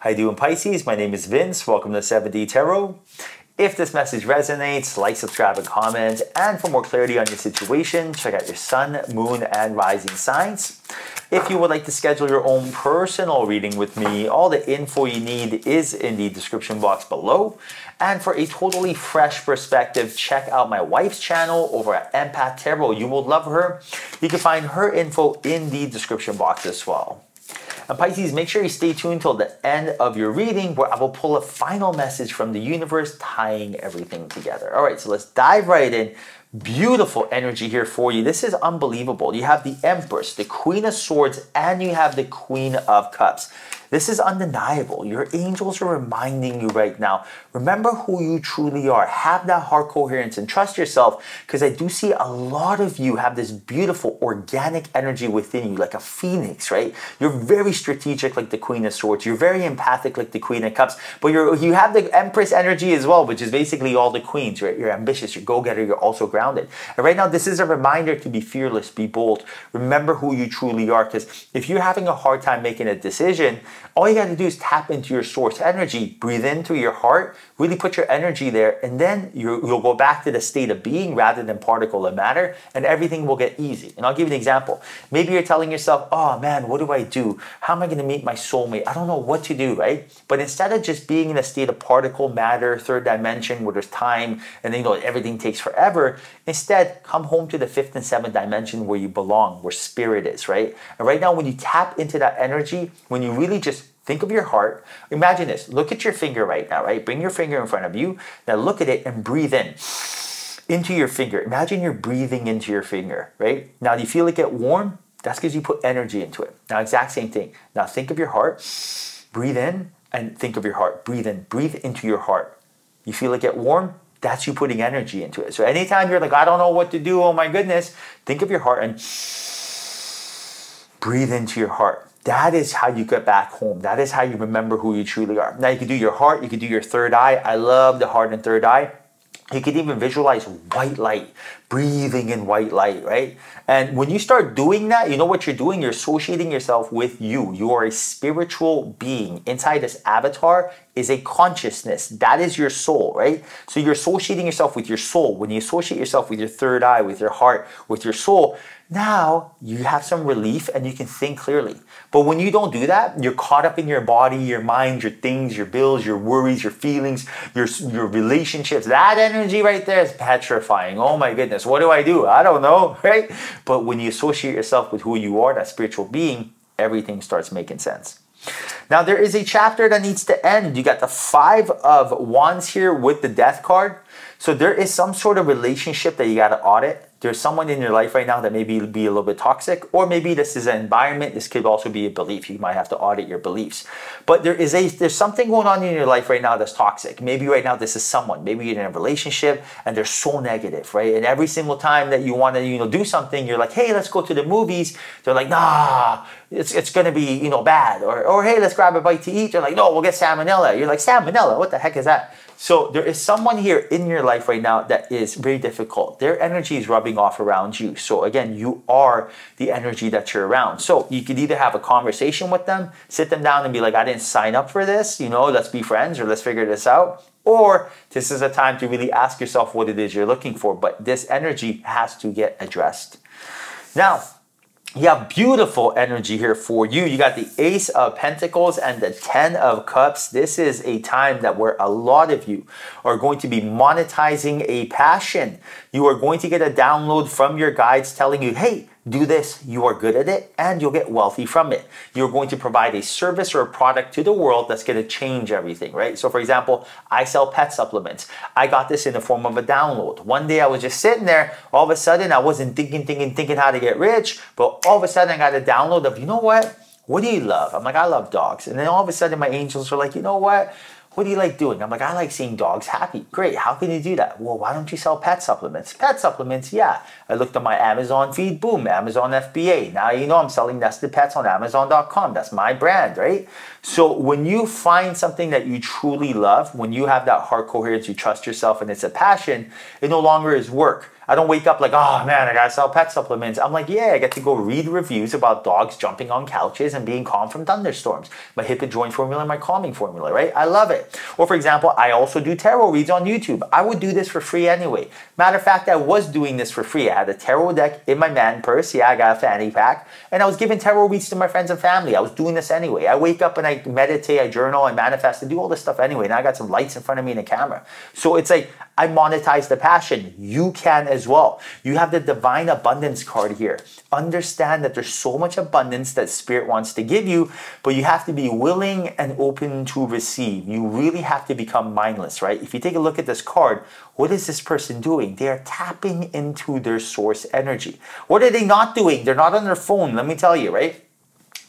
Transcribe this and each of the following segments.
How you doing, Pisces? My name is Vince. Welcome to 7D Tarot. If this message resonates, like, subscribe, and comment. And for more clarity on your situation, check out your sun, moon, and rising signs. If you would like to schedule your own personal reading with me, all the info you need is in the description box below. And for a totally fresh perspective, check out my wife's channel over at Empath Tarot. You will love her. You can find her info in the description box as well. And Pisces, make sure you stay tuned till the end of your reading where I will pull a final message from the universe tying everything together. All right, so let's dive right in. Beautiful energy here for you. This is unbelievable. You have the Empress, the Queen of Swords, and you have the Queen of Cups. This is undeniable. Your angels are reminding you right now, remember who you truly are. Have that heart coherence and trust yourself, because I do see a lot of you have this beautiful organic energy within you, like a phoenix, right? You're very strategic like the Queen of Swords. You're very empathic like the Queen of Cups, but you have the Empress energy as well, which is basically all the queens, right? You're ambitious, you're go-getter, you're also grounded. And right now, this is a reminder to be fearless, be bold. Remember who you truly are, because if you're having a hard time making a decision, all you got to do is tap into your source energy, breathe into your heart, really put your energy there, and then you'll go back to the state of being rather than particle of matter, and everything will get easy. And I'll give you an example. Maybe you're telling yourself, oh man, what do I do? How am I going to meet my soulmate? I don't know what to do, right? But instead of just being in a state of particle matter, third dimension, where there's time, and then everything takes forever, instead, come home to the fifth and seventh dimension where you belong, where spirit is, right? And right now, when you tap into that energy, when you really just think of your heart, imagine this, look at your finger right now, right? Bring your finger in front of you, now look at it and breathe in into your finger. Imagine you're breathing into your finger, right? Now, do you feel it get warm? That's because you put energy into it. Now, exact same thing. Now, think of your heart, breathe in, and think of your heart. Breathe in, breathe into your heart. You feel it get warm? That's you putting energy into it. So anytime you're like, I don't know what to do, oh my goodness, think of your heart and breathe into your heart. That is how you get back home. That is how you remember who you truly are. Now, you can do your heart, you can do your third eye. I love the heart and third eye. You can even visualize white light, breathing in white light, right? And when you start doing that, you know what you're doing? You're associating yourself with you. You are a spiritual being. Inside this avatar is a consciousness. That is your soul, right? So you're associating yourself with your soul. When you associate yourself with your third eye, with your heart, with your soul, now you have some relief and you can think clearly. But when you don't do that, you're caught up in your body, your mind, your things, your bills, your worries, your feelings, your relationships. That energy right there is petrifying. Oh my goodness, what do? I don't know, right? But when you associate yourself with who you are, that spiritual being, everything starts making sense. Now, there is a chapter that needs to end. You got the Five of Wands here with the Death card. So there is some sort of relationship that you got to audit. There's someone in your life right now that maybe be a little bit toxic, or maybe this is an environment. This could also be a belief. You might have to audit your beliefs. But there's something going on in your life right now that's toxic. Maybe right now this is someone. Maybe you're in a relationship and they're so negative, right? And every single time that you want to do something, you're like, hey, let's go to the movies. They're like, nah, it's going to be bad. Or hey, let's grab a bite to eat. They're like, no, we'll get salmonella. You're like, salmonella? What the heck is that? So there is someone here in your life right now that is very difficult. Their energy is rubbing off around you. So again, you are the energy that you're around. So you could either have a conversation with them, sit them down and be like, I didn't sign up for this, let's be friends or let's figure this out. Or this is a time to really ask yourself what it is you're looking for. But this energy has to get addressed. Now, you have beautiful energy here for you. You got the Ace of Pentacles and the Ten of Cups. This is a time that where a lot of you are going to be monetizing a passion. You are going to get a download from your guides telling you, hey, do this, you are good at it, and you'll get wealthy from it. You're going to provide a service or a product to the world that's going to change everything, right? So for example, I sell pet supplements. I got this in the form of a download. One day I was just sitting there, all of a sudden I wasn't thinking how to get rich, but all of a sudden I got a download of, what do you love? I'm like, I love dogs. And then all of a sudden my angels are like, what do you like doing? I'm like, I like seeing dogs happy. Great, how can you do that? Well, why don't you sell pet supplements? Pet supplements, yeah. I looked at my Amazon feed, boom, Amazon FBA. Now I'm selling nested pets on Amazon.com. That's my brand, right? So when you find something that you truly love, when you have that heart coherence, you trust yourself and it's a passion, it no longer is work. I don't wake up like, oh man, I gotta sell pet supplements. I'm like, yeah, I get to go read reviews about dogs jumping on couches and being calm from thunderstorms. My hip and joint formula, my calming formula, right? I love it. Or for example, I also do tarot reads on YouTube. I would do this for free anyway. Matter of fact, I was doing this for free. I had a tarot deck in my man purse. Yeah, I got a fanny pack. And I was giving tarot reads to my friends and family. I was doing this anyway. I wake up and I meditate, I journal, I manifest, I do all this stuff anyway. Now I got some lights in front of me and a camera. So it's like, I monetize the passion. You can as well. You have the divine abundance card here. Understand that there's so much abundance that Spirit wants to give you, but you have to be willing and open to receive. You really have to become mindless, right? If you take a look at this card, what is this person doing? They are tapping into their source energy. What are they not doing? They're not on their phone, let me tell you, right?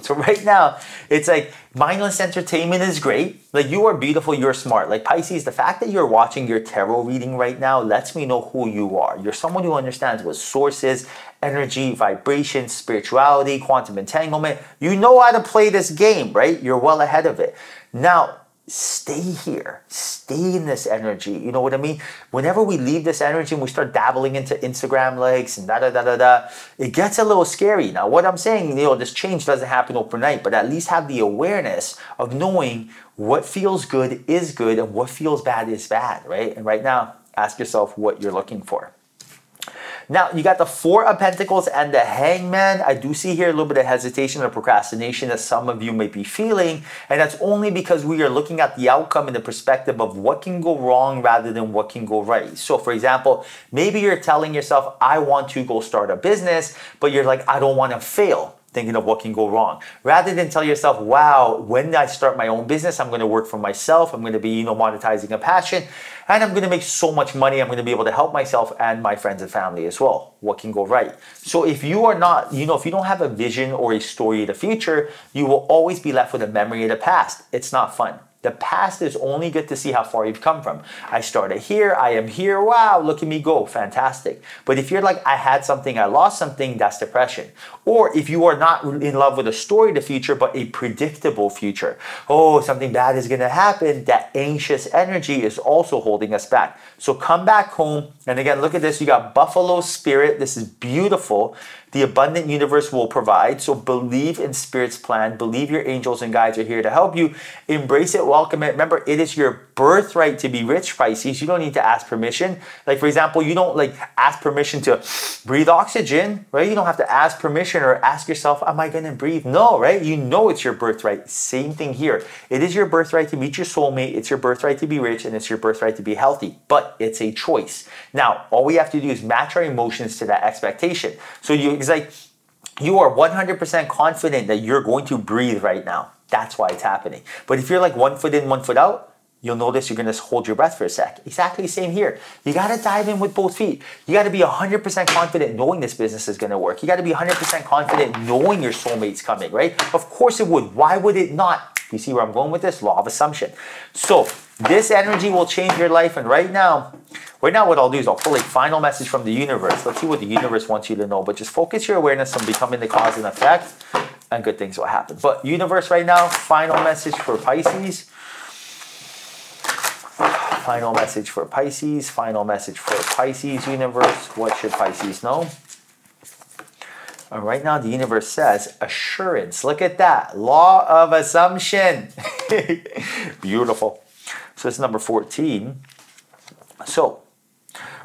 So right now, it's like mindless entertainment is great. Like you are beautiful, you're smart. Like Pisces, the fact that you're watching your tarot reading right now lets me know who you are. You're someone who understands what source is, energy, vibration, spirituality, quantum entanglement. You know how to play this game, right? You're well ahead of it. Now, stay here. Stay in this energy. You know what I mean? Whenever we leave this energy and we start dabbling into Instagram likes and it gets a little scary. Now, what I'm saying, this change doesn't happen overnight, but at least have the awareness of knowing what feels good is good and what feels bad is bad, right? And right now, ask yourself what you're looking for. Now, you got the Four of Pentacles and the Hangman. I do see here a little bit of hesitation or procrastination that some of you may be feeling. And that's only because we are looking at the outcome in the perspective of what can go wrong rather than what can go right. So, for example, maybe you're telling yourself, I want to go start a business, but you're like, I don't want to fail. Thinking of what can go wrong. Rather than tell yourself, wow, when I start my own business, I'm going to work for myself. I'm going to be, monetizing a passion. And I'm going to make so much money. I'm going to be able to help myself and my friends and family as well. What can go right? So if you are not, if you don't have a vision or a story of the future, you will always be left with a memory of the past. It's not fun. The past is only good to see how far you've come from. I started here, I am here, wow, look at me go, fantastic. But if you're like, I had something, I lost something, that's depression. Or if you are not in love with a story of the future, but a predictable future. Oh, something bad is gonna happen. That anxious energy is also holding us back. So come back home, and again, look at this, you got Buffalo Spirit, this is beautiful. The abundant universe will provide. So believe in Spirit's plan. Believe your angels and guides are here to help you. Embrace it, welcome it. Remember, it is your birthright to be rich, Pisces. You don't need to ask permission. Like, for example, you don't ask permission to breathe oxygen, right? You don't have to ask permission or ask yourself, am I going to breathe? No, right? You know it's your birthright. Same thing here. It is your birthright to meet your soulmate. It's your birthright to be rich, and it's your birthright to be healthy. But it's a choice. Now, all we have to do is match our emotions to that expectation. So it's like you are 100% confident that you're going to breathe right now. That's why it's happening. But if you're like 1 foot in, 1 foot out, you'll notice you're going to hold your breath for a sec. Exactly the same here. You got to dive in with both feet. You got to be 100% confident knowing this business is going to work. You got to be 100% confident knowing your soulmate's coming, right? Of course it would. Why would it not? You see where I'm going with this? Law of assumption. So this energy will change your life. And right now, what I'll do is I'll pull a final message from the universe. Let's see what the universe wants you to know. But just focus your awareness on becoming the cause and effect, and good things will happen. But universe right now, final message for Pisces. Final message for Pisces. Final message for Pisces, universe. What should Pisces know? And right now, the universe says assurance. Look at that. Law of assumption. Beautiful. So it's number 14. So,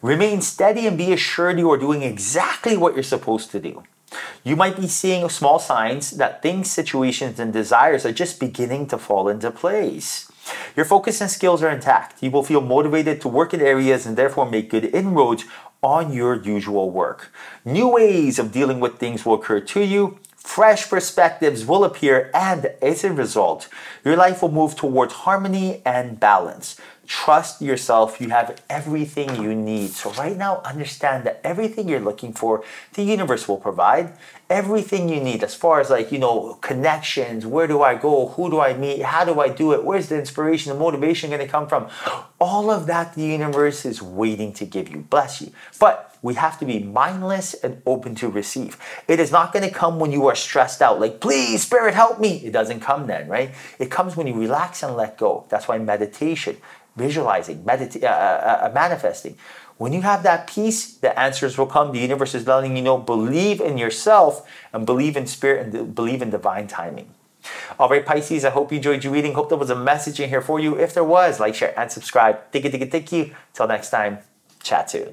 remain steady and be assured you are doing exactly what you're supposed to do. You might be seeing small signs that things, situations, and desires are just beginning to fall into place. Your focus and skills are intact. You will feel motivated to work in areas and therefore make good inroads on your usual work. New ways of dealing with things will occur to you. Fresh perspectives will appear, and as a result, your life will move towards harmony and balance. Trust yourself. You have everything you need. So right now, understand that everything you're looking for, the universe will provide. Everything you need as far as connections, where do I go, who do I meet, how do I do it, where's the inspiration, the motivation going to come from? All of that the universe is waiting to give you. Bless you. But we have to be mindless and open to receive. It is not going to come when you are stressed out, like, please, Spirit, help me. It doesn't come then, right? It comes when you relax and let go. That's why meditation, visualizing, manifesting. When you have that peace, the answers will come. The universe is letting you know, believe in yourself and believe in spirit and believe in divine timing. All right, Pisces, I hope you enjoyed your reading. Hope there was a message in here for you. If there was, like, share, and subscribe. Thank you. Till next time, chat soon.